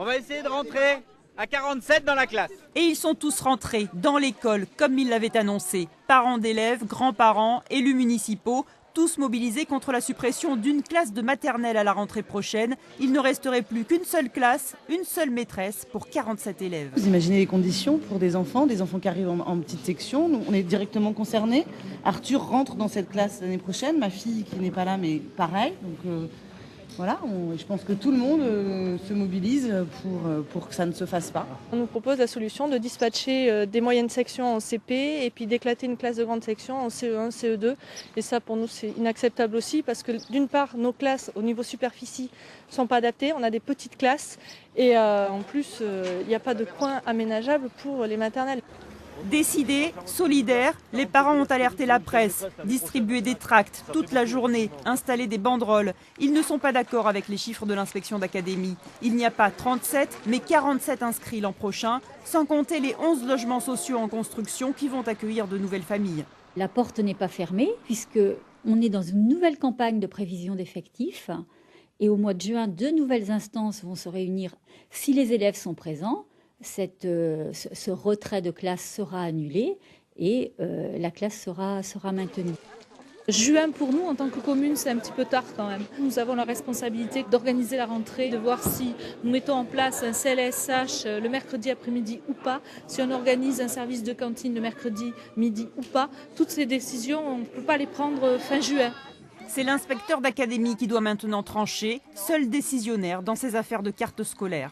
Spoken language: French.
On va essayer de rentrer à 47 dans la classe. Et ils sont tous rentrés dans l'école comme ils l'avaient annoncé. Parents d'élèves, grands-parents, élus municipaux, tous mobilisés contre la suppression d'une classe de maternelle à la rentrée prochaine. Il ne resterait plus qu'une seule classe, une seule maîtresse pour 47 élèves. Vous imaginez les conditions pour des enfants qui arrivent en petite section. Nous, on est directement concernés. Arthur rentre dans cette classe l'année prochaine. Ma fille qui n'est pas là, mais pareil. Donc voilà, je pense que tout le monde se mobilise pour que ça ne se fasse pas. On nous propose la solution de dispatcher des moyennes sections en CP et puis d'éclater une classe de grande section en CE1, CE2. Et ça, pour nous, c'est inacceptable aussi parce que d'une part, nos classes au niveau superficie ne sont pas adaptées. On a des petites classes et en plus, il n'y a pas de coin aménageable pour les maternelles. Décidés, solidaires, les parents ont alerté la presse, distribué des tracts toute la journée, installé des banderoles. Ils ne sont pas d'accord avec les chiffres de l'inspection d'académie. Il n'y a pas 37, mais 47 inscrits l'an prochain, sans compter les 11 logements sociaux en construction qui vont accueillir de nouvelles familles. La porte n'est pas fermée puisqu'on est dans une nouvelle campagne de prévision d'effectifs. Et au mois de juin, 2 nouvelles instances vont se réunir si les élèves sont présents. Ce retrait de classe sera annulé et la classe sera maintenue. Juin pour nous en tant que commune c'est un petit peu tard quand même. Nous avons la responsabilité d'organiser la rentrée, de voir si nous mettons en place un CLSH le mercredi après-midi ou pas, si on organise un service de cantine le mercredi midi ou pas. Toutes ces décisions on ne peut pas les prendre fin juin. C'est l'inspecteur d'académie qui doit maintenant trancher, seul décisionnaire dans ces affaires de carte scolaire.